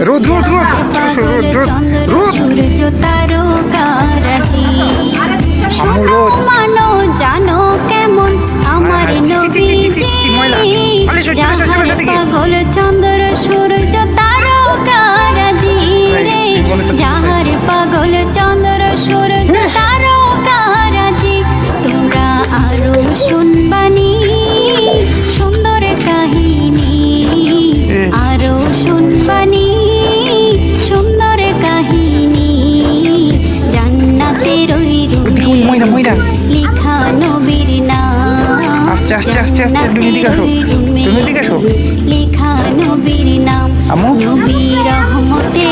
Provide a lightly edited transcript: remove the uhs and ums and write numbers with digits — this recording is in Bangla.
রোদ রোদ রোদ রোদ রোদ রোদ সূর্য তারকারাজি আমু রোদ মানো জানো কেমন আমার ময়লা পালিশ চলে এসো চলে এসো দিকে পাগল চন্দ্র সূর্য তারকারাজি রে যাহার পাগল চন্দ্র সূর্য তারকারাজি তোমরা আরো শুনবানি সুন্দর কাহিনী আরো শুনবানি সুন্দর কাহিনী জান্নাতের ওই ময়লা ময়লা লেখা নবীর নাম আস্তে আস্তে আস্তে আস্তে তুমি দিকে আসো তুমি দিকে আসো লেখা নবীর নাম আম্মু নবী রহমতে